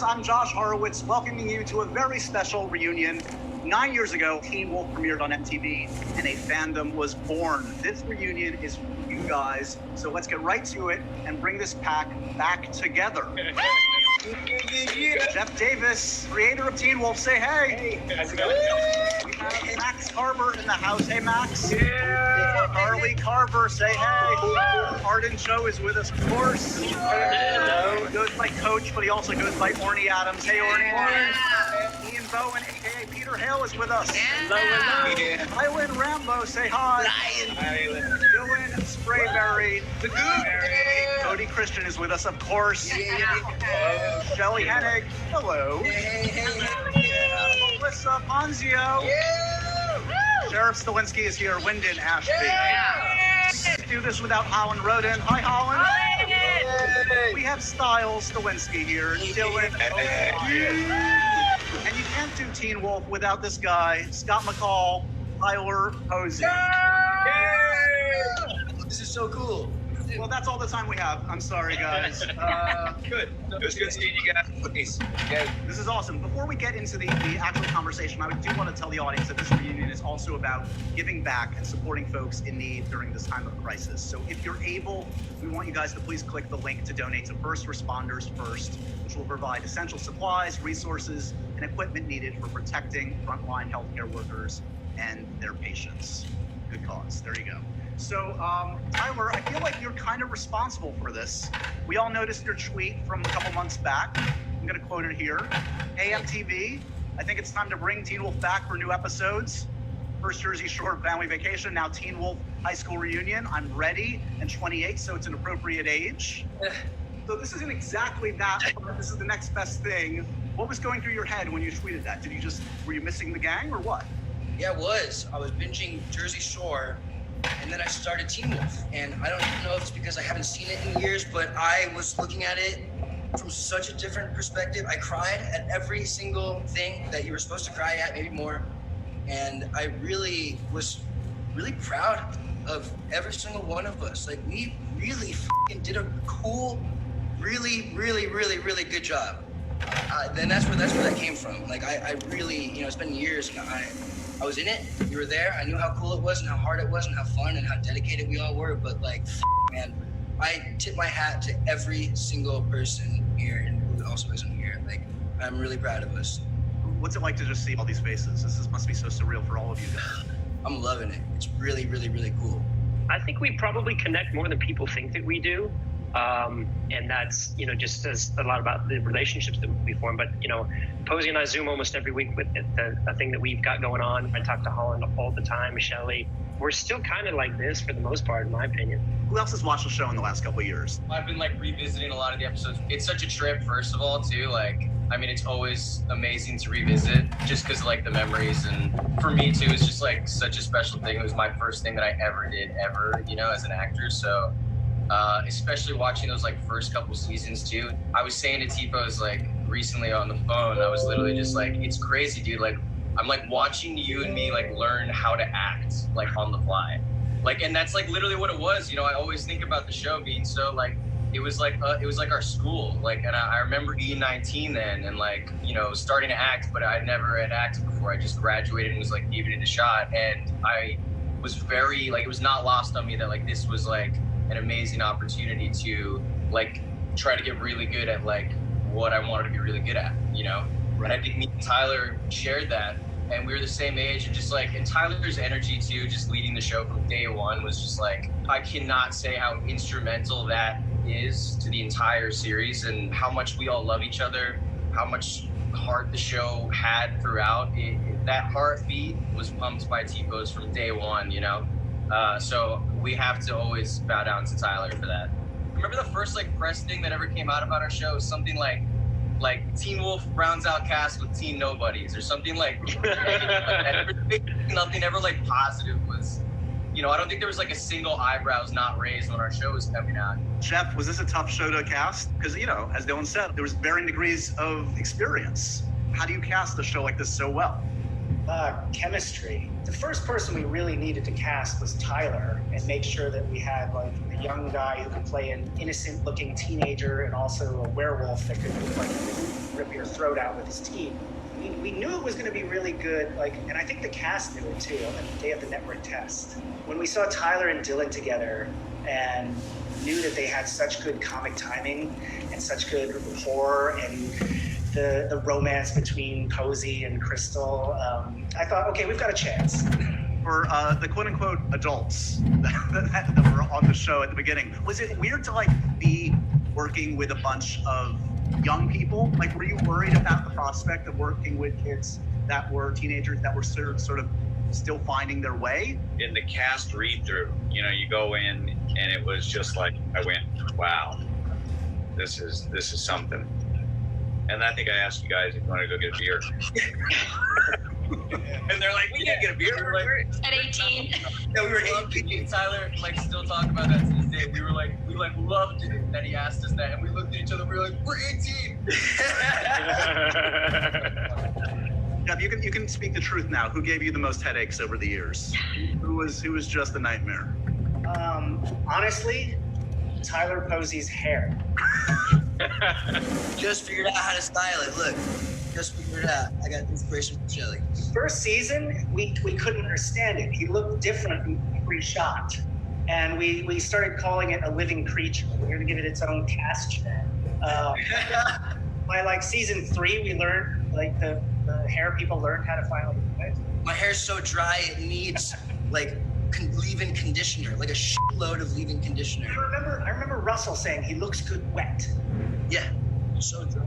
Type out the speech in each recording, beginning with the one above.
I'm Josh Horowitz, welcoming you to a very special reunion. 9 years ago, Teen Wolf premiered on MTV, and a fandom was born. This reunion is for you guys, so let's get right to it and bring this pack back together. Jeff Davis, creator of Teen Wolf, say hey. Hey, how's it going? We have Max Carver in the house. Hey, Max. Yeah. Carly Carver, say hey. Arden Cho is with us, of course. Hello. He goes by Coach, but he also goes by Orny Adams. Hey, Orny. Yeah. Ian Bowen, aka Peter Hale, is with us. Hello, hello. Yeah. Hyland Rambo, say hi. Dylan Sprayberry. The good. Cody Christian is with us, of course. Shelly Hennig, hello. Melissa Ponzio. Sheriff Stilinski is here. Wyndon Ashby. Let's do this without Holland Roden. Hi, Holland. We have Styles Stilinski here. Dylan. And you can't do Teen Wolf without this guy, Scott McCall, Tyler Posey. This is so cool. Well, that's all the time we have. I'm sorry, guys. Good. It was good seeing you guys. Please. Okay. This is awesome. Before we get into the actual conversation, I do want to tell the audience that this reunion is also about giving back and supporting folks in need during this time of crisis. So if you're able, we want you guys to please click the link to donate to First Responders First, which will provide essential supplies, resources, and equipment needed for protecting frontline healthcare workers and their patients. Good cause. There you go. So, Tyler, I feel like you're kind of responsible for this. We all noticed your tweet from a couple months back. I'm going to quote it here. AMTV, I think it's time to bring Teen Wolf back for new episodes. First Jersey Shore Family Vacation, now Teen Wolf High School Reunion. I'm ready and 28, so it's an appropriate age. So this isn't exactly that, but this is the next best thing. What was going through your head when you tweeted that? Were you missing the gang or what? Yeah, it was. I was binging Jersey Shore, and then I started Teen Wolf. And I don't even know if it's because I haven't seen it in years, but I was looking at it from such a different perspective. I cried at every single thing that you were supposed to cry at, maybe more. And I really was really proud of every single one of us. Like, we really fucking did a cool, really good job. Then that's where that came from. Like, I really, it's been years, and I was in it. You were there. I knew how cool it was and how hard it was and how fun and how dedicated we all were. But man, I tip my hat to every single person here and who also isn't here. Like, I'm really proud of us. What's it like to just see all these faces? This must be so surreal for all of you guys. I'm loving it. It's really cool. I think we probably connect more than people think that we do. And that's, just says a lot about the relationships that we form. But, Posey and I Zoom almost every week with the thing that we've got going on. I talk to Holland all the time, Shelly. We're still kind of like this for the most part, in my opinion. Who else has watched the show in the last couple of years? I've been revisiting a lot of the episodes. It's such a trip, first of all, too. It's always amazing to revisit just because the memories. And for me, too, it's just such a special thing. It was my first thing that I ever did, as an actor. So especially watching those first couple seasons too. I was saying to T-Pose recently on the phone, I was literally just it's crazy, dude. I'm watching you and me learn how to act on the fly. And that's literally what it was. I always think about the show being so it was our school. And I remember being 19 then and starting to act, but I never had acted before. I just graduated and was giving it a shot. And I was very it was not lost on me that this was an amazing opportunity to try to get really good at what I wanted to be really good at, And I think me and Tyler shared that, and we were the same age, and just and Tyler's energy too, just leading the show from day one was just I cannot say how instrumental that is to the entire series and how much we all love each other, how much heart the show had throughout. That heartbeat was pumped by T-Pose from day one, So we have to always bow down to Tyler for that. Remember the first press thing that ever came out about our show? Something like Teen Wolf rounds out cast with Teen Nobodies or something negative nothing ever positive was. I don't think there was a single eyebrows not raised when our show was coming out. Jeff, was this a tough show to cast? Because as Dylan said, there was varying degrees of experience. How do you cast a show like this so well? Chemistry. The first person we really needed to cast was Tyler and make sure that we had a young guy who could play an innocent looking teenager and also a werewolf that could rip throw it out with his team. We knew it was going to be really good, and I think the cast knew it too on the day of the network test. When we saw Tyler and Dylan together and knew that they had such good comic timing and such good horror and the romance between Posey and Crystal, I thought, okay, we've got a chance. For the quote-unquote adults that were on the show at the beginning, was it weird to be working with a bunch of young people? Were you worried about the prospect of working with kids that were teenagers that were sort of still finding their way? In the cast read-through, you go in and it was just like, I went, wow, this is something. And I think I asked you guys if you want to go get a beer. And they're like, we can't get a beer. We're like, At 18. Yeah, we were Me and Tyler still talk about that to this day. We loved it that he asked us that, and we looked at each other. We were like, we're 18. Jeff, you can speak the truth now. Who gave you the most headaches over the years? Who was just a nightmare? Honestly, Tyler Posey's hair. Just figured out how to style it. Look, just figured it out. I got inspiration from Shelly. First season, we couldn't understand it. He looked different in every shot. And we started calling it a living creature. We were going to give it its own cast channel. By season 3, we learned, the hair people learned how to finally do it. My hair's so dry, it needs leave-in conditioner, like a shitload of leave-in conditioner. I remember Russell saying he looks good wet. Yeah, so dry.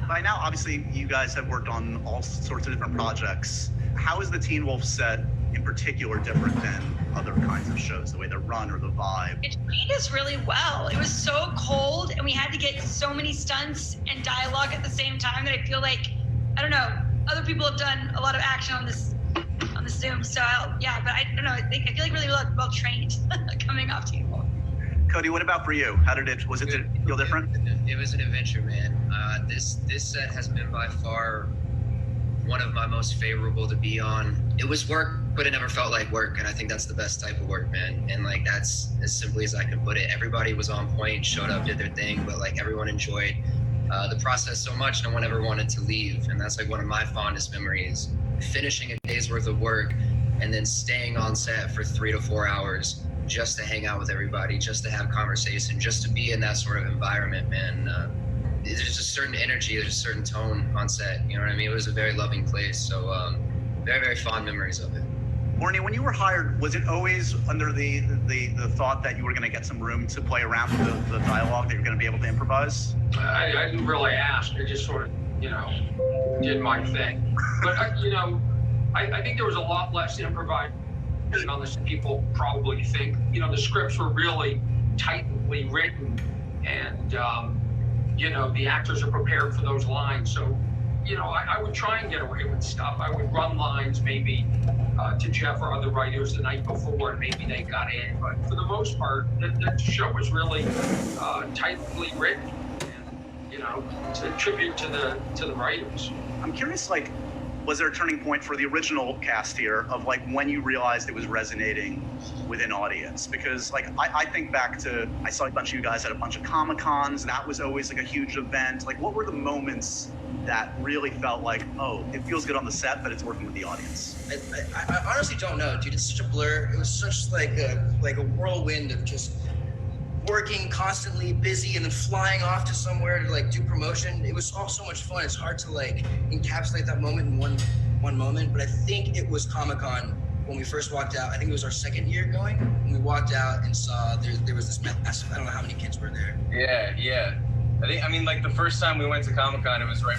By now, obviously, you guys have worked on all sorts of different projects. How is the Teen Wolf set in particular different than other kinds of shows, the way they're run or the vibe? It trained us really well. It was so cold, and we had to get so many stunts and dialogue at the same time that I feel like, I don't know, other people have done a lot of action on this Zoom. So but I don't know. I feel like really well trained coming off Teen Wolf. Cody, what about for you? Was it feel different? It was an adventure, man. This set has been by far one of my most favorable to be on. It was work, but it never felt like work, and I think that's the best type of work, man. And that's as simply as I can put it. Everybody was on point, showed up, did their thing, but everyone enjoyed the process so much. No one ever wanted to leave, and that's one of my fondest memories. Finishing a day's worth of work and then staying on set for 3 to 4 hours just to hang out with everybody, just to have conversation, just to be in that sort of environment, man. There's a certain energy, there's a certain tone on set, you know what I mean? It was a very loving place, so very, very fond memories of it. Morney, when you were hired, was it always under the thought that you were going to get some room to play around with the dialogue, that you're going to be able to improvise? I didn't really ask. I just sort of, did my thing. But, I think there was a lot less improvisation on this than people probably think. The scripts were really tightly written, and, the actors are prepared for those lines. So, I would try and get away with stuff. I would run lines maybe to Jeff or other writers the night before, and maybe they got in. But for the most part, the show was really tightly written. It's a tribute to the writers. I'm curious, was there a turning point for the original cast here of when you realized it was resonating with an audience? Because I think back to, I saw a bunch of you guys at a bunch of Comic-Cons. That was always a huge event. What were the moments that really felt oh, it feels good on the set, but it's working with the audience? I honestly don't know, dude. It's such a blur. It was such a whirlwind of just working constantly, busy, and then flying off to somewhere to do promotion. It was all so much fun. It's hard to encapsulate that moment in one moment. But I think it was Comic-Con when we first walked out. I think it was our second year going. When we walked out and saw there was this massive, I don't know how many kids were there. Yeah. The first time we went to Comic-Con, it was right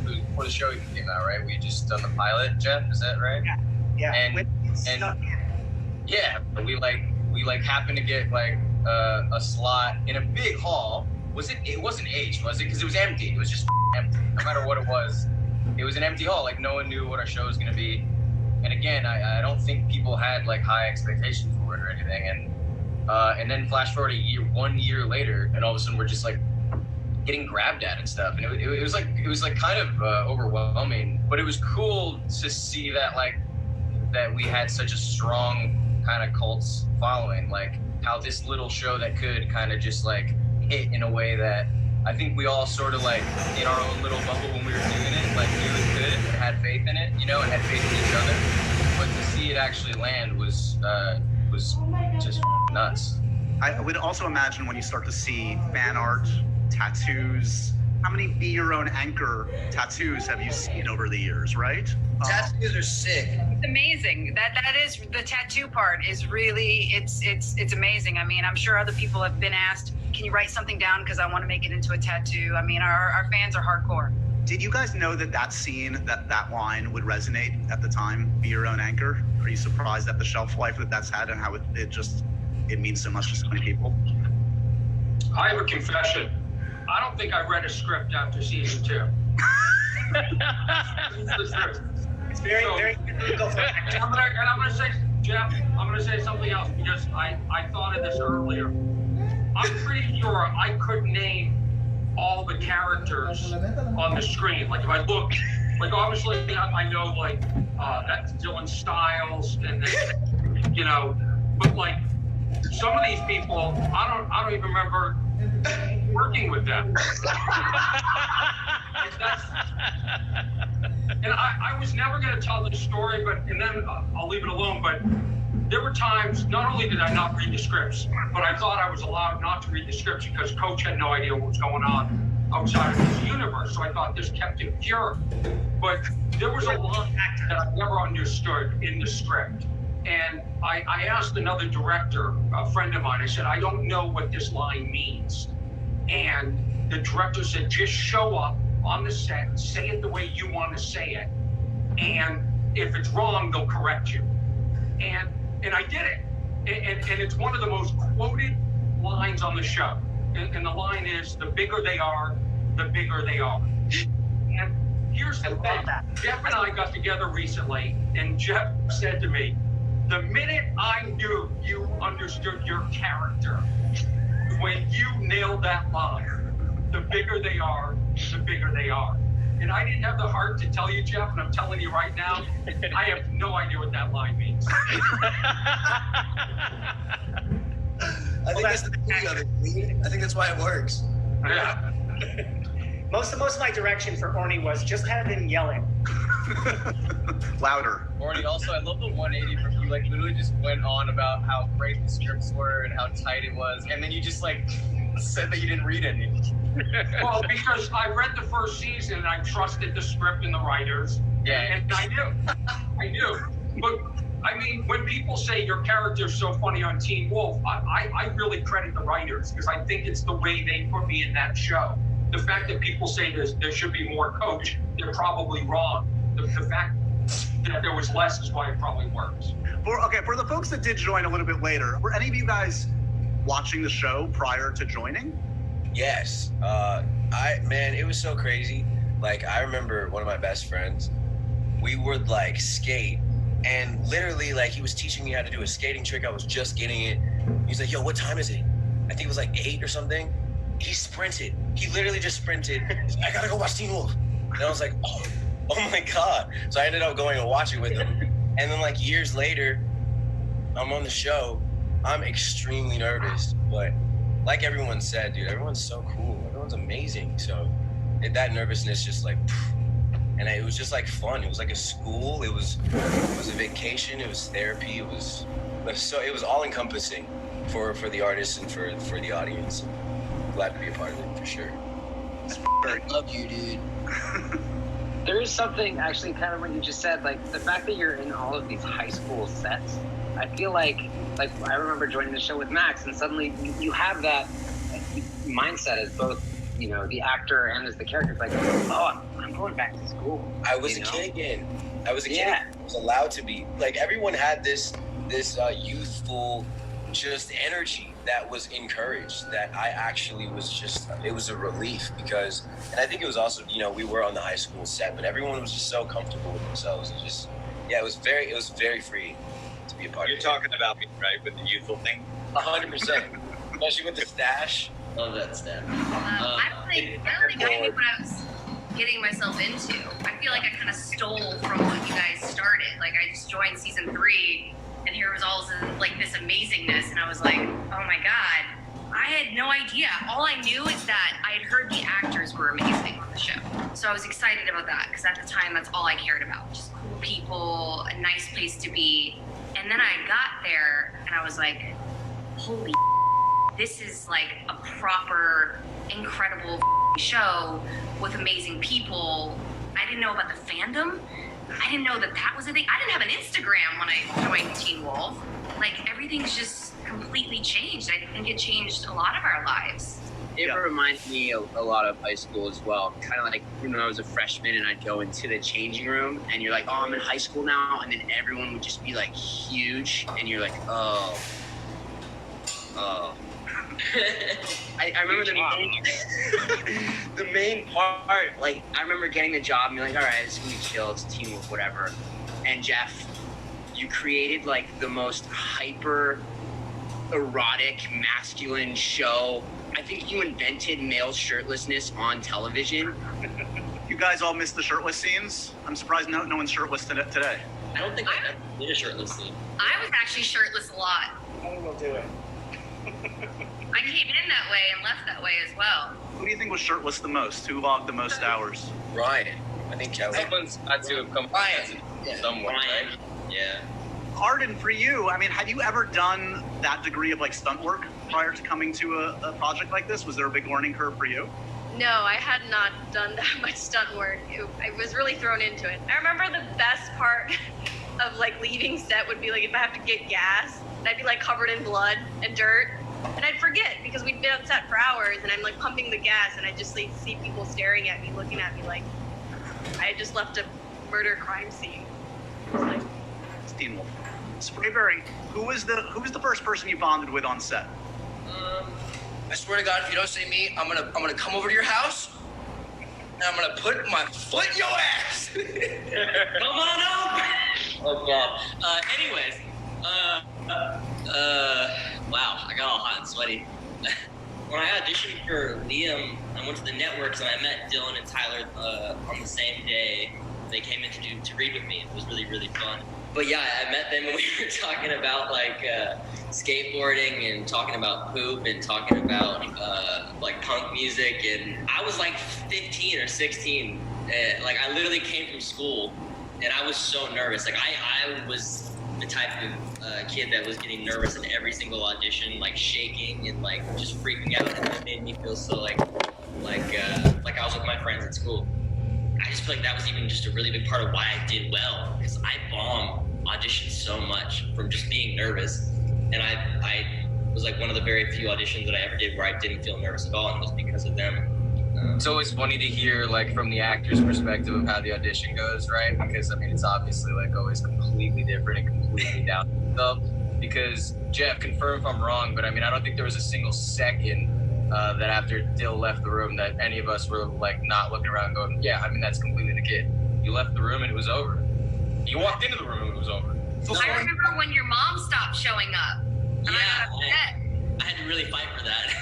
before the show even came out, right? We had just done the pilot, Jeff, is that right? Yeah. And we happened to get a slot in a big hall. It wasn't aged, was it? Because it was empty. It was just empty. No matter what it was an empty hall. No one knew what our show was going to be. And again, I don't think people had high expectations for it or anything. And then flash forward 1 year later, and all of a sudden we're just getting grabbed at and stuff. And it was kind of overwhelming, but it was cool to see that that we had such a strong kind of cult following, how this little show that could kind of just hit in a way that I think we all sort of like in our own little bubble when we were doing it, like knew it could and had faith in it, you know, and had faith in each other. But to see it actually land was just nuts. I would also imagine when you start to see fan art, tattoos, how many Be Your Own Anchor tattoos have you seen over the years, right? Tattoos are sick. It's amazing. That is the tattoo part is really it's amazing. I mean, I'm sure other people have been asked, can you write something down because I want to make it into a tattoo. I mean, our fans are hardcore. Did you guys know that scene, that line would resonate at the time, Be Your Own Anchor? Are you surprised at the shelf life that that's had and how it means so much to so many people? I have a confession. I don't think I read a script after season 2. It's very, very difficult for actors. And I'm gonna say, Jeff, I'm gonna say something else because I thought of this earlier. I'm pretty sure I could name all the characters on the screen. Like if I look, like obviously I know like that's Dylan Stiles and then, you know, but like some of these people, I don't even remember working with them. And I was never going to tell the story, and then I'll leave it alone. But there were times, not only did I not read the scripts, but I thought I was allowed not to read the scripts because Coach had no idea what was going on outside of his universe. So I thought this kept it pure. But there was a line that I never understood in the script. And I asked another director, a friend of mine, I said, I don't know what this line means. And the director said, just show up on the set, say it the way you want to say it. And if it's wrong, they'll correct you. And I did it. And it's one of the most quoted lines on the show. And the line is, the bigger they are, the bigger they are. And here's the thing. Jeff and I got together recently, and Jeff said to me, the minute I knew you understood your character, when you nailed that line, the bigger they are, the bigger they are. And I didn't have the heart to tell you, Jeff, and I'm telling you right now, I have no idea what that line means. I think that's the beauty of it. I think that's why it works. Yeah. Most of my direction for Orny was just have him yelling. Louder. Orny, also, I love the 180 from you. Like, literally just went on about how great the scripts were and how tight it was, and then you just like said that you didn't read any. Well, because I read the first season and I trusted the script and the writers. Yeah. And I knew. But I mean, when people say your character's so funny on Teen Wolf, I really credit the writers because I think it's the way they put me in that show. The fact that people say there should be more Coach, they're probably wrong. The fact that there was less is why it probably works. For the folks that did join a little bit later, were any of you guys watching the show prior to joining? Yes. Man, it was so crazy. Like, I remember one of my best friends, we would like skate, and literally like he was teaching me how to do a skating trick. I was just getting it. He's like, yo, what time is it? I think it was like 8 or something. He sprinted. He literally just sprinted. He's like, I gotta go watch Teen Wolf. And I was like, oh my God. So I ended up going and watching with him. And then like years later, I'm on the show. I'm extremely nervous, but like everyone said, dude, everyone's so cool. Everyone's amazing. So that nervousness just like, and it was just like fun. It was like a school. It was a vacation. It was therapy. It was all encompassing for the artists and for the audience. Glad to be a part of it for sure. I love you, dude. There is something actually kind of what you just said, like the fact that you're in all of these high school sets. I feel like I remember joining the show with Max, and suddenly you have that mindset as both, you know, the actor and as the character. It's like, oh, I'm going back to school. I was a kid again. I was a kid. Yeah. I was allowed to be. Like, everyone had this youthful just energy that was encouraged, that I actually was just, it was a relief because, and I think it was also, you know, we were on the high school set, but everyone was just so comfortable with themselves. It just, yeah, it was very free to be a part of it. You're talking about me, right, with the youthful thing? 100%. Especially with the stash. Love that stash. I don't think I knew what I was getting myself into. I feel like I kind of stole from what you guys started. Like, I just joined season 3, and here was all this amazingness, and I was like, oh my God. I had no idea. All I knew is that I had heard the actors were amazing on the show. So I was excited about that because at the time, that's all I cared about. Just cool people, a nice place to be. And then I got there and I was like, holy, this is like a proper, incredible show with amazing people. I didn't know about the fandom. I didn't know that that was a thing. I didn't have an Instagram when I joined Teen Wolf. Like, everything's just completely changed. I think it changed a lot of our lives. It reminds me a lot of high school as well. Kind of like when I was a freshman and I'd go into the changing room and you're like, oh, I'm in high school now. And then everyone would just be like huge. And you're like, oh. I remember the main part, like, I remember getting the job and being like, all right, it's gonna be chill, it's Teen Wolf, whatever. And Jeff, you created like the most hyper erotic, masculine show. I think you invented male shirtlessness on television. You guys all missed the shirtless scenes? I'm surprised no one's shirtless today. I don't think I ever did a shirtless scene. I was actually shirtless a lot. I will do it. I came in that way and left that way as well. Who do you think was shirtless the most? Who logged the most hours? Ryan. I think Kelly. Someone's had to have come Ryan. someone, right? Yeah. Arden, for you, I mean, have you ever done that degree of like stunt work prior to coming to a project like this? Was there a big learning curve for you? No, I had not done that much stunt work. I was really thrown into it. I remember the best part of like leaving set would be like if I have to get gas, and I'd be like covered in blood and dirt, and I'd forget because we'd been on set for hours, and I'm like pumping the gas, and I just like see people staring at me, looking at me like I had just left a murder crime scene. It was like, It's Teen Wolf. Sprayberry, who was the first person you bonded with on set? I swear to God, if you don't say me, I'm gonna come over to your house and I'm gonna put my foot in your ass. Come on up! Oh God. Anyways, wow, I got all hot and sweaty. When I auditioned for Liam, I went to the networks and I met Dylan and Tyler on the same day. They came in to read with me. It was really, really fun. But yeah, I met them and we were talking about like skateboarding and talking about poop and talking about like punk music. And I was like 15 or 16. Like I literally came from school and I was so nervous. Like I was the type of kid that was getting nervous in every single audition, like shaking and like just freaking out. And it made me feel so like I was with my friends at school. I just feel like that was even just a really big part of why I did well, because I bombed auditions so much from just being nervous. And I was like one of the very few auditions that I ever did where I didn't feel nervous at all, and it was because of them. It's always funny to hear like from the actor's perspective of how the audition goes, right? Because I mean, it's obviously like always completely different and completely down to themselves. Because Jeff, confirm if I'm wrong, but I mean, I don't think there was a single second that after Dill left the room that any of us were like not looking around going, yeah, I mean, that's completely the kid. You left the room and it was over. You walked into the room and it was over. I remember when your mom stopped showing up. And I had to really fight for that.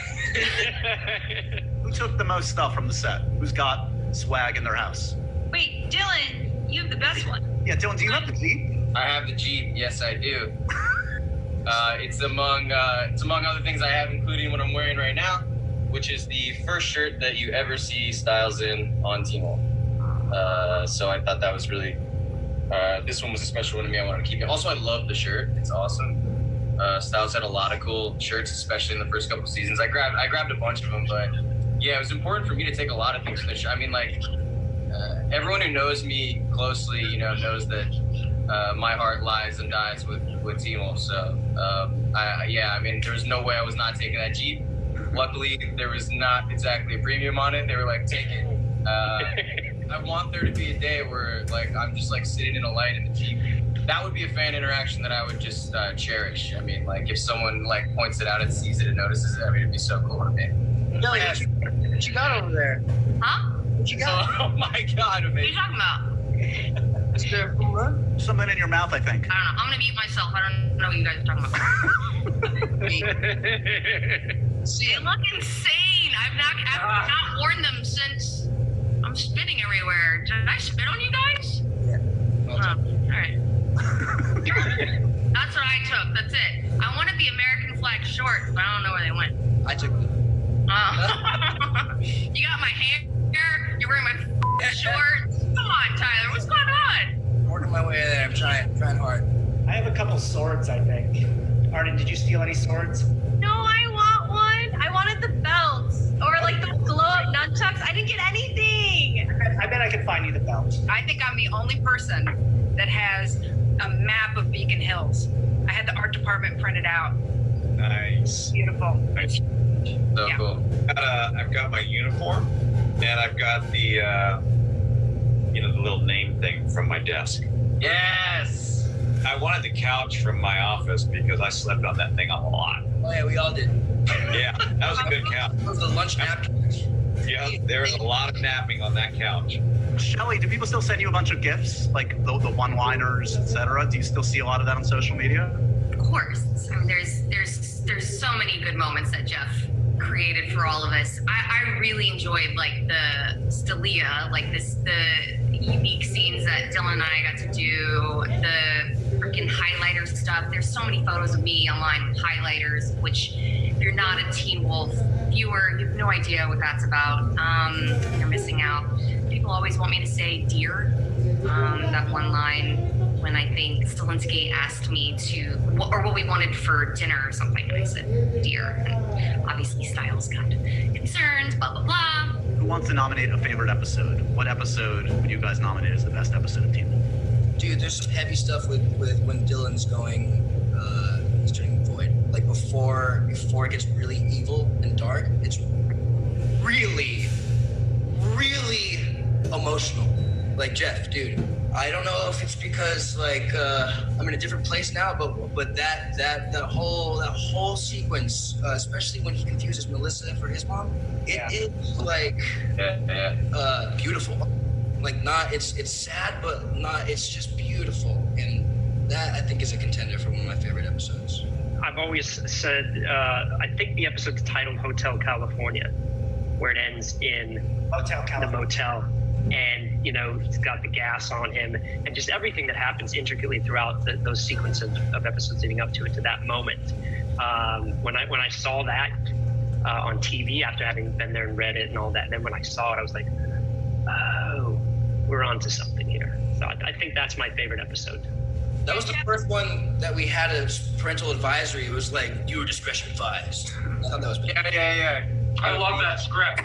Who took the most stuff from the set? Who's got swag in their house? Wait, Dylan, you have the best one. Yeah, Dylan, do you have the Jeep? I have the Jeep. Yes, I do. It's among other things I have, including what I'm wearing right now, which is the first shirt that you ever see Styles in on Teen Wolf. So I thought that was really, this one was a special one to me. I wanted to keep it. Also, I love the shirt. It's awesome. Styles had a lot of cool shirts, especially in the first couple seasons. I grabbed a bunch of them, but yeah, it was important for me to take a lot of things from the shirt. I mean, like, everyone who knows me closely, you know, knows that my heart lies and dies with Teen Wolf. So, I mean, there was no way I was not taking that Jeep. Luckily, there was not exactly a premium on it. They were like, take it. I want there to be a day where, like, I'm just, like, sitting in a light in the Jeep. That would be a fan interaction that I would just cherish. I mean, like, if someone, like, points it out and sees it and notices it, I mean, it'd be so cool to me. Kelly, what you got over there? Huh? What you got? Oh, my God, What are you amazing. talking about? Is there a full run? Something in your mouth, I think. I don't know. I'm gonna mute myself. I don't know what you guys are talking about. They look insane. I've not worn them since I'm spitting everywhere. Did I spit on you guys? Yeah. All right. That's what I took. That's it. I wanted the American flag shorts, but I don't know where they went. I took it. You got my hair. You're wearing my shorts. Come on, Tyler. What's going on? Working my way there. I'm trying hard. I have a couple swords, I think. Arden, did you steal any swords? No, I want one. I wanted the belts or like the glow-up nunchucks. I didn't get anything. I bet I can find you the belt. I think I'm the only person that has a map of Beacon Hills. I had the art department printed out. Nice. Beautiful. Nice. So cool. I've got my uniform, and I've got the the little name thing from my desk. Yes. I wanted the couch from my office because I slept on that thing a lot. Oh yeah, we all did. Yeah, that was a good couch. It was the lunch napkin. Yeah, there was a lot of napping on that couch. Shelly, do people still send you a bunch of gifts, like the one-liners, etc.? Do you still see a lot of that on social media? Of course. I mean, there's so many good moments that Jeff created for all of us. I really enjoyed like the Stelia, like the unique scenes that Dylan and I got to do, the freaking highlighter stuff. There's so many photos of me online with highlighters, which if you're not a Teen Wolf viewer, you have no idea what that's about. You're missing out. People always want me to say dear, that one line when I think Stilinski asked me to, or what we wanted for dinner or something, and I said dear, and obviously Styles got concerned, blah, blah, blah. Who wants to nominate a favorite episode? What episode would you guys nominate as the best episode of Teen Wolf? Dude, there's some heavy stuff with when Dylan's going, he's turning void. Like before it gets really evil and dark, it's really emotional. Like Jeff, dude, I don't know if it's because like I'm in a different place now, but that whole sequence, especially when he confuses Melissa for his mom, it is like beautiful. Like not it's sad, but not it's just beautiful, and that I think is a contender for one of my favorite episodes. I've always said I think the episode's titled Hotel California, where it ends in the motel. And, he's got the gas on him and just everything that happens intricately throughout those sequence of episodes leading up to it, to that moment. When I saw that on TV after having been there and read it and all that, and then when I saw it, I was like, oh, we're onto something here. So I think that's my favorite episode. That was the first one that we had a parental advisory. It was like, your discretion advised. I thought that was Yeah. I love that script.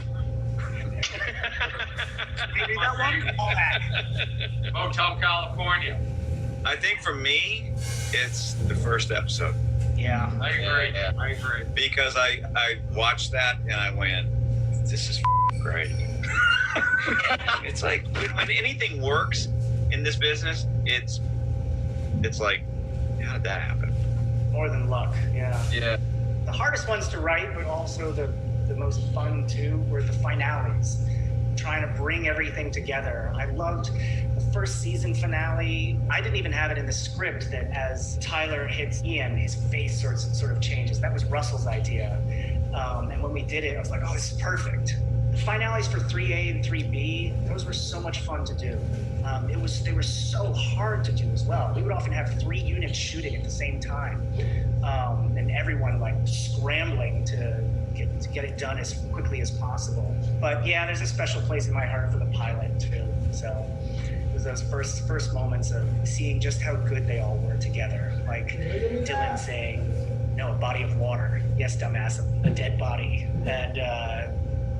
Maybe that one? Hotel California. I think for me, it's the first episode. Yeah. I agree. Yeah. I agree. Because I watched that and I went, this is great. It's like when anything works in this business, it's like, how did that happen? More than luck, yeah. Yeah. The hardest ones to write, but also the most fun too, were the finales. Trying to bring everything together. I loved the first season finale. I didn't even have it in the script that as Tyler hits Ian, his face sort of changes. That was Russell's idea. And when we did it, I was like, oh, this is perfect. The finales for 3A and 3B, those were so much fun to do. They were so hard to do as well. We would often have 3 units shooting at the same time. And everyone like scrambling to get it done as quickly as possible. But yeah, there's a special place in my heart for the pilot too. So it was those first moments of seeing just how good they all were together. Like Dylan saying, no, a body of water. Yes, dumbass, a dead body. And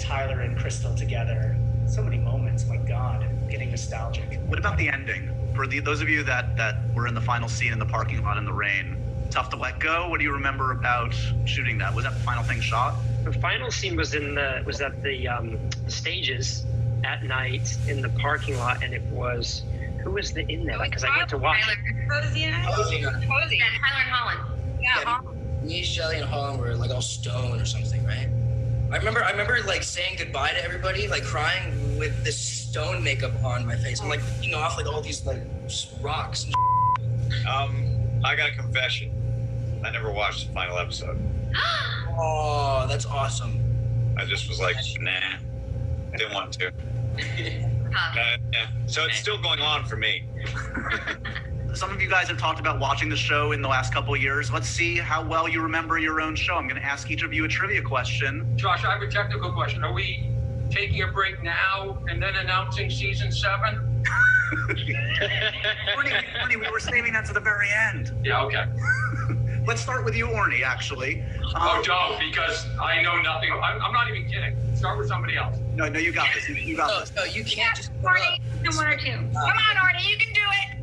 Tyler and Crystal together. So many moments, my God, getting nostalgic. What about the ending? For those of you that were in the final scene in the parking lot in the rain, tough to let go? What do you remember about shooting that? Was that the final thing shot? The final scene was at the stages at night in the parking lot, and it was, who was in there? Because I went to watch. Posey and Tyler and Holland. Yeah. Me, Shelly, and Holland were like all stoned or something, right? I remember like saying goodbye to everybody, like crying with this stone makeup on my face. I'm like looking off like all these like rocks and I got a confession. I never watched the final episode. Oh, that's awesome. I just was like, nah, didn't want to. Yeah. So it's still going on for me. some of you guys have talked about watching the show in the last couple of years. Let's see how well you remember your own show. I'm going to ask each of you a trivia question. Josh, I have a technical question. Are we taking a break now and then announcing season 7? Orny, we were saving that to the very end. Yeah, okay. Let's start with you, Orny, actually. Don't, because I know nothing. I'm not even kidding. Start with somebody else. No, you got this. You got this. No, you can't just. Arnie, one or two. Come on, Arnie, you can do it.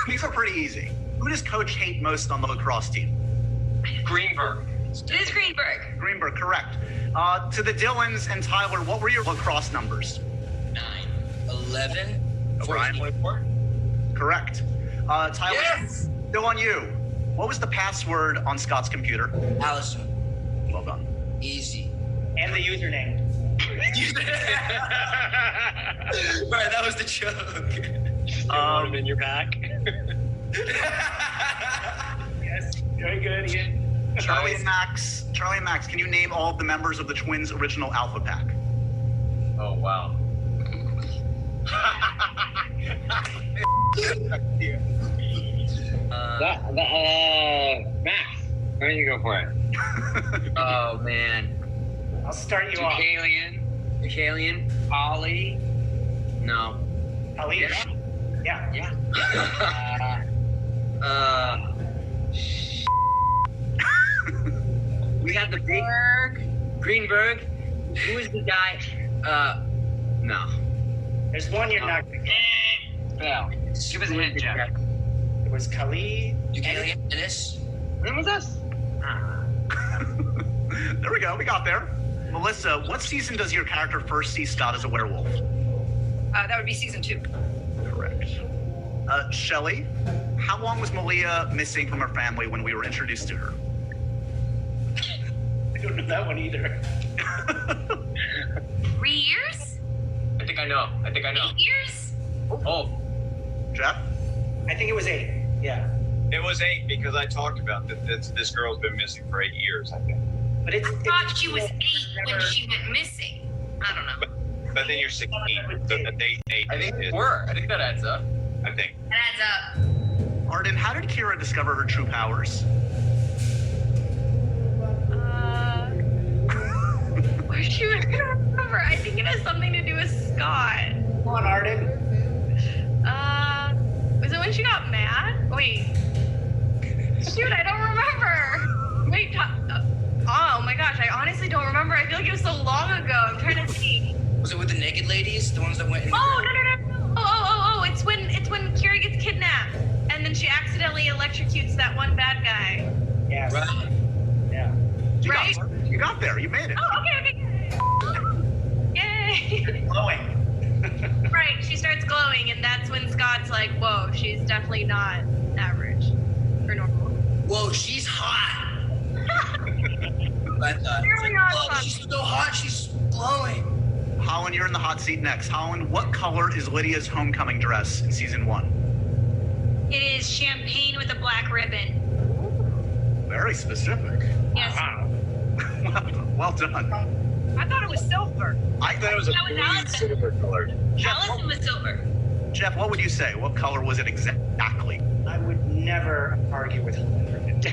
These are pretty easy. Who does Coach hate most on the lacrosse team? Greenberg. It is Greenberg. Greenberg, correct. To the Dylans and Tyler, what were your lacrosse numbers? 9, 11, O'Brien? 14.4. Correct. Tyler, Yes! still on you. What was the password on Scott's computer? Allison. Well done. Easy. And the username. Right, that was the joke. Want him in your back. Yes, very good, Ian. Charlie and Max, can you name all of the members of the Twins' original Alpha Pack? Oh, wow. Max, why don't you go for it? Oh man. I'll start you off. Deucalion, Ollie. No. Ali? Yeah. We got the Greenberg. Who is the guy? No. There's one you're not going to get. Well, give us a hint, Jeff. It was Khalid. Deucalion, Dennis. When was this? There we go. We got there. Melissa, what season does your character first see Scott as a werewolf? That would be season 2. Correct. Shelly, how long was Malia missing from her family when we were introduced to her? I don't know that one either. 3 years? I think I know. 8 years? Oh, Jeff? I think it was 8. Yeah. It was 8 because I talked about that. This girl's been missing for 8 years, I think. But I thought she was 8 when she went missing. I don't know. But then you're 16, so the date 8. I think we were. I think that adds up. I think. That adds up. Arden, how did Kira discover her true powers? Where's she? I don't remember. I think it has something to do with Scott. Come on, Arden. Was it when she got mad? Wait. Shoot, I don't remember. Wait, oh my gosh, I honestly don't remember. I feel like it was so long ago. I'm trying to see. Was it with the naked ladies? The ones that went in? Oh, no. Oh, it's when Kira gets kidnapped and then she accidentally electrocutes that one bad guy. Yes. Right. Yeah. Right? You got there. You made it. Oh, okay. Yay. Glowing. Right, she starts glowing and that's when Scott's like, whoa, she's definitely not average or normal. Whoa, she's hot. I thought, Really not oh, fun. she's so hot, she's glowing. Holland, you're in the hot seat next. Holland, what color is Lydia's homecoming dress in season 1? It is champagne with a black ribbon. Very specific. Yes. Wow. Well done. I thought it was silver. I thought it was a That was green Allison. silver colored. Allison was silver. Jeff, what would you say? What color was it exactly? I would never argue with Holland.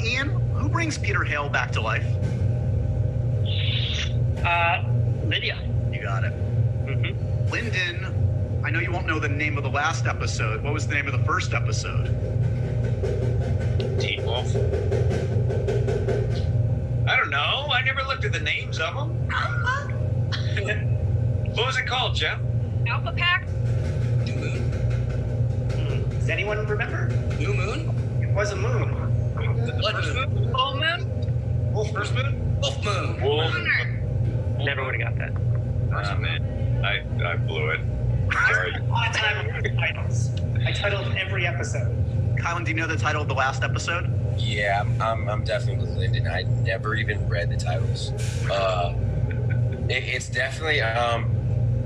Ian, who brings Peter Hale back to life? Lydia. You got it. Mm-hmm. Lyndon, I know you won't know the name of the last episode. What was the name of the first episode? Teen Wolf. I don't know. I never looked at the names of them. What was it called, Jeff? Alpha Pack? New moon? Does anyone remember? New moon? It was a moon. Blood moon? Full moon? Wolf First Moon? Wolf moon. Wolf. Never would have got that. Oh, man. I blew it. Sorry. A lot of time with titles. I titled every episode. Kylan, do you know the title of the last episode? Yeah, I'm definitely with Lyndon. I never even read the titles. It's definitely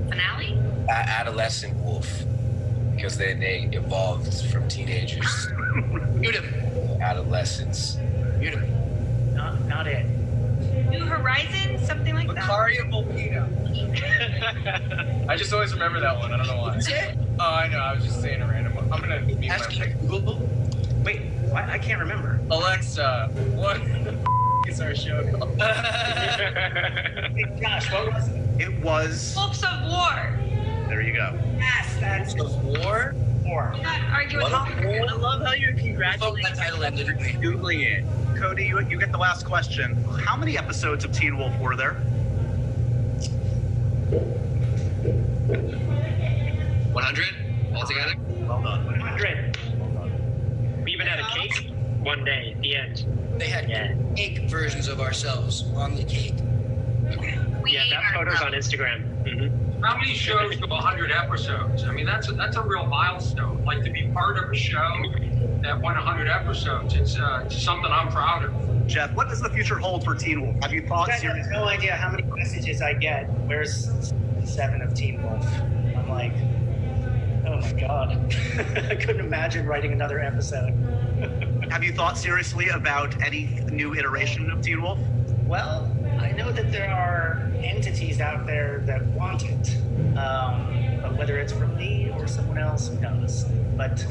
Finale? adolescent wolf because they evolved from teenagers Shoot him. to adolescents. Shoot him. Not it. New Horizons, something like that. Macaria Volpino. I just always remember that one. I don't know why. Oh, I know. I was just saying a random one. I'm gonna mute my Google. Wait, what? I can't remember. Alexa, what is our show called? Hey, Josh, what was it? It was. Hopes of War. There you go. Yes, that's The War? War. Not argue with Hawk. I love how you're congratulating that title ended with Googling it. Cody, you get the last question. How many episodes of Teen Wolf were there? 100 altogether? Well done. 100. We even had a cake one day at the end. They had cake versions of ourselves on the cake. Yeah, that photo's on Instagram. Mm-hmm. How many shows of 100 episodes? I mean, that's a real milestone. Like, to be part of a show that went 100 episodes, it's something I'm proud of. Jeff, what does the future hold for Teen Wolf? Have you thought You guys have seriously? no idea how many messages I get. Where's 7 of Teen Wolf? I'm like, oh my god. I couldn't imagine writing another episode. Have you thought seriously about any new iteration of Teen Wolf? Well, I know that there are entities out there that want it. But whether it's from me or someone else, who knows? But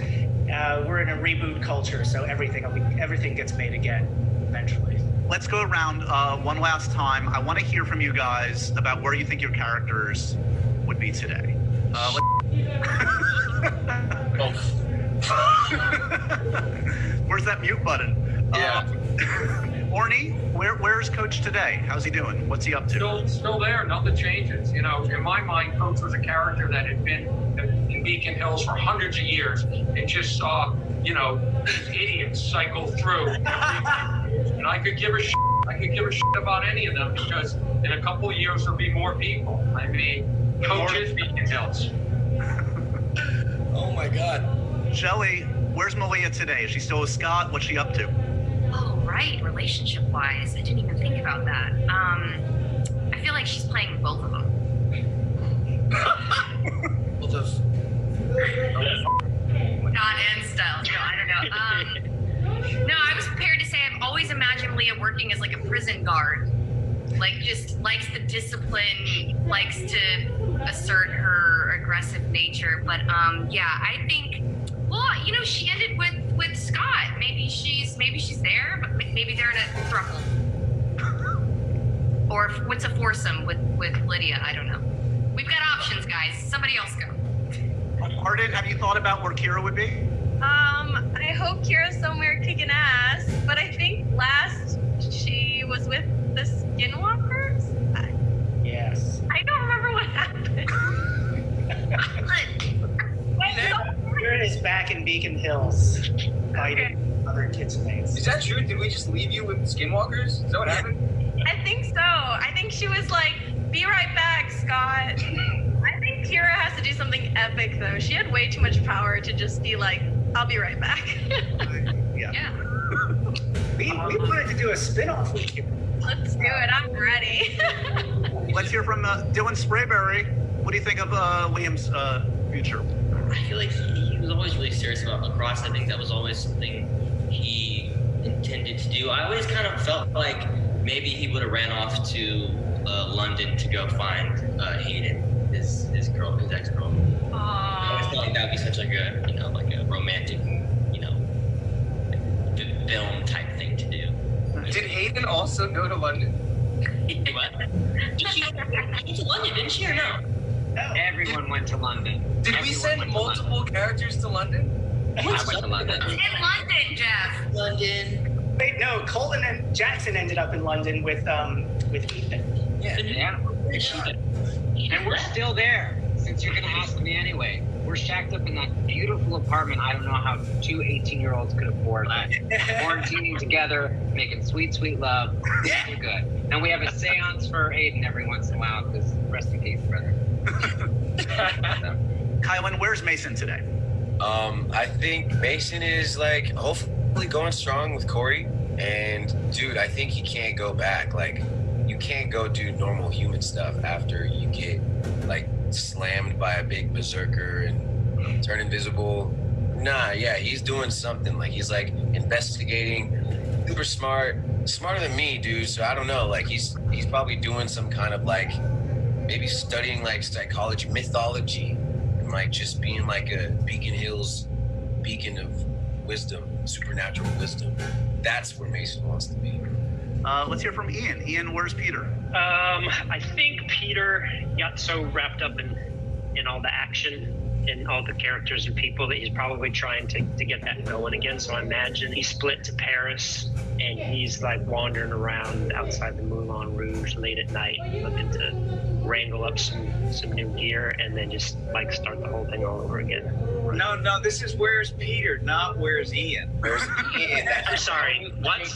we're in a reboot culture, so everything gets made again eventually. Let's go around one last time. I want to hear from you guys about where you think your characters would be today. Where's that mute button? Yeah. Orny, where's Coach today? How's he doing? What's he up to? Still there. Nothing changes. You know, in my mind, Coach was a character that had been in Beacon Hills for hundreds of years and just saw, you know, these idiots cycle through. And I could give a shit. I could give a shit about any of them because in a couple of years there'll be more people. I mean, Coach is Beacon Hills. Oh my God. Shelly, where's Malia today? Is she still with Scott? What's she up to? Oh, right. Relationship-wise, I didn't even think about that. I feel like she's playing both of them. Both of. Not end style. No, I don't know. No, I was prepared to say I've always imagined Leah working as like a prison guard. Like, just likes the discipline, likes to assert her aggressive nature. But yeah, I think, well, you know, she ended with Scott. Maybe she's there, but maybe they're in a throuple. Or what's a foursome with Lydia? I don't know. We've got options, guys. Somebody else go. Arden, have you thought about where Kira would be? I hope Kira's somewhere kicking ass, but I think last she was with the Skinwalkers. Yes. I don't remember what happened. Kira is back in Beacon Hills fighting other kids' mates. Is that true? Did we just leave you with the Skinwalkers? Is that what happened? I think so. I think she was like, "Be right back, Scott." I think Kira has to do something epic though. She had way too much power to just be like, "I'll be right back." Yeah. We wanted to do a spin-off with Kira. Let's do it. I'm ready. Let's hear from Dylan Sprayberry. What do you think of Liam's future? I feel like he was always really serious about lacrosse. I think that was always something he intended to do. I always kind of felt like maybe he would have ran off to London to go find Hayden, his ex-girl. I always felt like that would be such like a, you know, like a romantic, you know, film type thing to do. Did Hayden also go to London? What? She went to London, didn't she, or no? Everyone went to London. Did we send multiple characters to London? I went to London. In London, Jeff. London. Wait, no, Colton and Jackson ended up in London with Ethan. Yeah. And we're still there, since you're going to ask me anyway. We're shacked up in that beautiful apartment. I don't know how two 18-year-olds could afford that. Quarantining together, making sweet, sweet love. Yeah. We're good. And we have a seance for Aiden every once in a while, because rest in peace, brother. Kylan, where's Mason today? I think Mason is like hopefully going strong with Corey. And dude, I think he can't go back. Like, you can't go do normal human stuff after you get like slammed by a big berserker and turn invisible. Nah, yeah, he's doing something. Like, he's like investigating, super smart, smarter than me, dude. So I don't know. Like he's probably doing some kind of like maybe studying like psychology, mythology, and like just being like a Beacon Hills beacon of wisdom, supernatural wisdom. That's where Mason wants to be. Let's hear from Ian. Ian, where's Peter? I think Peter got so wrapped up in all the action and all the characters and people that he's probably trying to get that going again. So I imagine he split to Paris and he's like wandering around outside the Moulin Rouge late at night looking to wrangle up some new gear and then just like start the whole thing all over again. No, this is where's Peter, not where's Ian. Where's Ian? I'm sorry, what?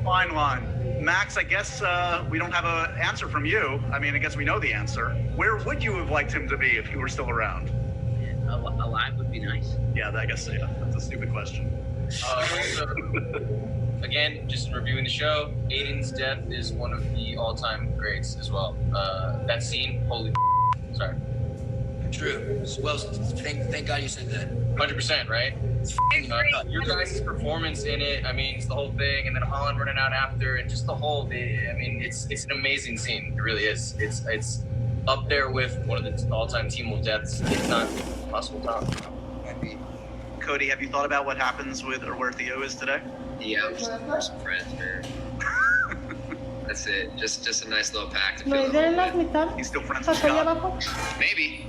Fine line. Max, I guess we don't have an answer from you. I mean, I guess we know the answer. Where would you have liked him to be if you were still around? Alive would be nice. Yeah, I guess that's a stupid question. Again, just reviewing the show, Aiden's death is one of the all-time greats as well. That scene, holy sorry. True. Well, thank God you said that. 100%, right? Your guys' performance in it, I mean, it's the whole thing, and then Holland running out after, and just the whole thing. I mean, it's an amazing scene. It really is. It's up there with one of the all-time Team Wolf deaths. It's not possible top. Cody, have you thought about what happens with or where Theo is today? Yeah, I'm just looking for some friends, man. That's it. Just a nice little pack to fill. He's still friends with Scott? Maybe.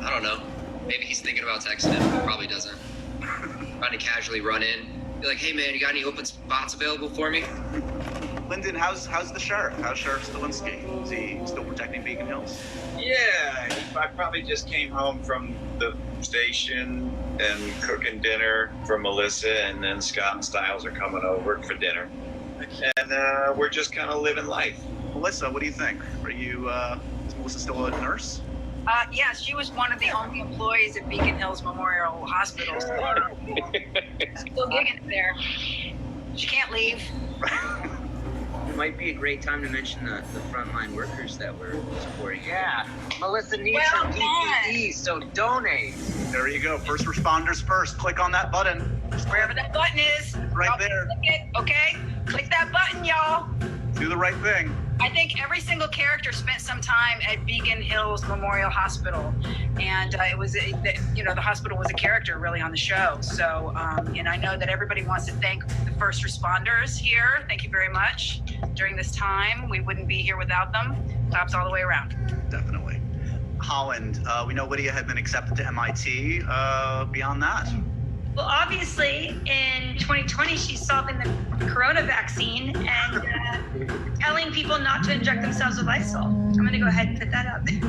I don't know. Maybe he's thinking about texting him. Probably doesn't. Trying to casually run in. Be like, hey man, you got any open spots available for me? Lyndon, how's the sheriff? How's Sheriff Stilinski? Is he still protecting Beacon Hills? Yeah, I probably just came home from the station and cooking dinner for Melissa, and then Scott and Styles are coming over for dinner. And we're just kind of living life. Melissa, what do you think? Are you, is Melissa still a nurse? Yes, she was one of the only employees at Beacon Hills Memorial Hospital. Still gigging there. She can't leave. It might be a great time to mention the frontline workers that we're supporting. Yeah, Melissa needs her PPE, so donate. There you go. First responders first. Click on that button. Wherever that button is. Right y'all there. Click it, okay? Click that button, y'all. Do the right thing. I think every single character spent some time at Beacon Hills Memorial Hospital, and it was, the hospital was a character really on the show. So, and I know that everybody wants to thank the first responders here. Thank you very much. During this time, we wouldn't be here without them. Claps all the way around. Definitely. Holland, we know Lydia had been accepted to MIT. Beyond that? Well, obviously, in 2020, she's solving the corona vaccine and telling people not to inject themselves with Lysol. I'm going to go ahead and put that out there.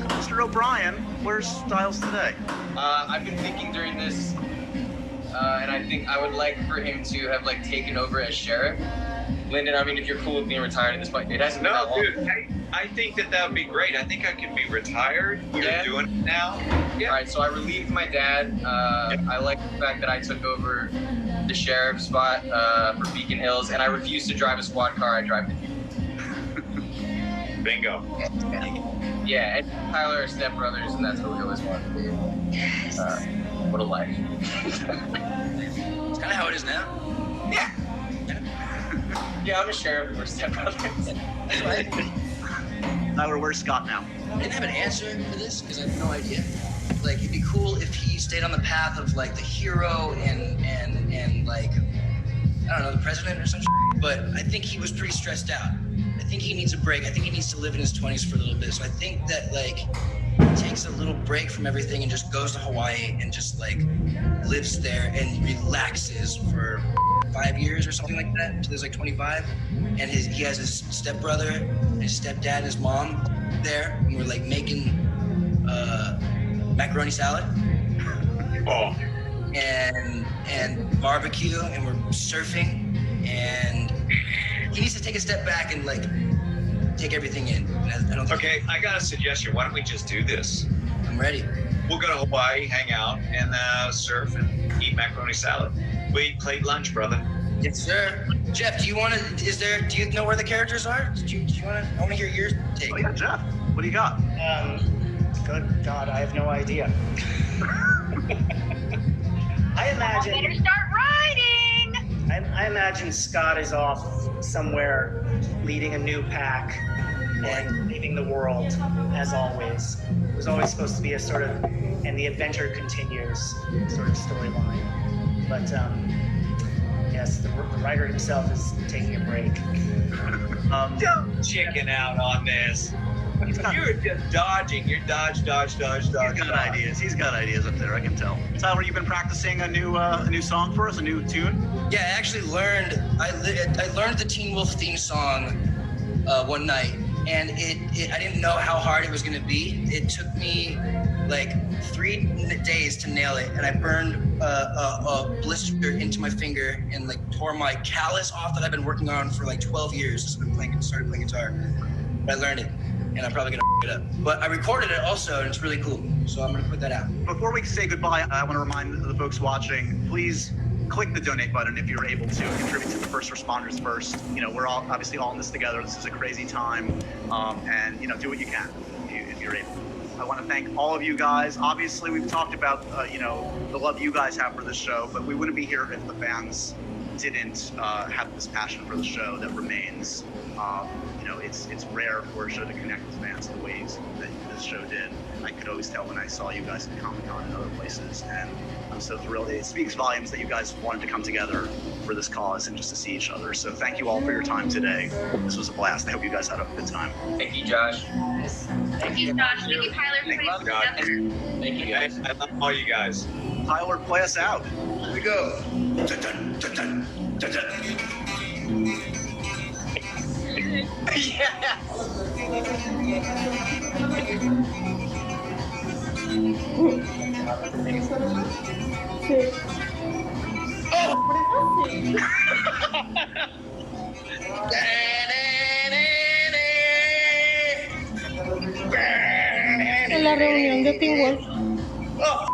Mr. O'Brien, where's Styles today? I've been thinking during this, and I think I would like for him to have like taken over as sheriff. Lyndon, I mean, if you're cool with being retired at this point, it hasn't been that long. Dude, I think that would be great. I think I could be retired. You're doing it now. Yeah. All right, so I relieved my dad. I like the fact that I took over the sheriff's spot for Beacon Hills, and I refuse to drive a squad car. I drive the Bingo. Yeah, and Tyler are stepbrothers, and that's what we always wanted to do. Yes. What a life. It's kind of how it is now. Yeah. Yeah, I'm a sheriff and we're stepbrothers. That's right. Tyler, where's Scott now? I didn't have an answer for this because I have no idea. Like, it'd be cool if he stayed on the path of like the hero and like, I don't know, the president or some shit. But I think he was pretty stressed out. I think he needs a break. I think he needs to live in his 20s for a little bit. So I think that like takes a little break from everything and just goes to Hawaii and just like lives there and relaxes for 5 years or something like that until he's like 25. And he has his stepbrother, his stepdad, and his mom there, and we're like making macaroni salad. Oh. And barbecue, and we're surfing, and he needs to take a step back and like take everything in. I don't think Okay, I got a suggestion. Why don't we just do this? I'm ready. We'll go to Hawaii, hang out, and surf and eat macaroni salad. We eat plate lunch, brother. Yes, sir. Jeff, do you know where the characters are? I want to hear your take. Oh yeah, Jeff. What do you got? Good God, I have no idea. I imagine. Better start writing. I imagine Scott is off somewhere leading a new pack and leaving the world, as always. It was always supposed to be a sort of, and the adventure continues sort of storyline. But yes, the writer himself is taking a break. Don't chicken out on this. You're just dodging. You're dodge. He's got ideas. He's got ideas up there. I can tell. Tyler, you've been practicing a new song for us, a new tune. Yeah, I actually learned. I learned the Teen Wolf theme song one night, and I didn't know how hard it was gonna be. It took me like 3 days to nail it, and I burned a blister into my finger and like tore my callus off that I've been working on for like 12 years since I've started playing guitar. But I learned it, and I'm probably gonna it up. But I recorded it also, and it's really cool. So I'm gonna put that out. Before we say goodbye, I want to remind the folks watching, please click the donate button if you're able to contribute to the first responders first. You know, we're all obviously all in this together. This is a crazy time, and you know, do what you can if you're able. I want to thank all of you guys. Obviously, we've talked about you know, the love you guys have for this show, but we wouldn't be here if the fans didn't have this passion for the show that remains. You know, it's rare for a show to connect with fans the ways that this show did. I could always tell when I saw you guys at Comic-Con and other places, and I'm so thrilled. It speaks volumes that you guys wanted to come together for this cause and just to see each other. So thank you all for your time today. This was a blast. I hope you guys had a good time. Thank you, Josh. Thank you, Josh. Thank you, Tyler, for putting this together. Thank you, guys. I love all you guys. Tyler, play us out. Here we go. Dun, dun, dun, dun, dun, dun. Yeah. En la reunión de Teen Wolf. Oh,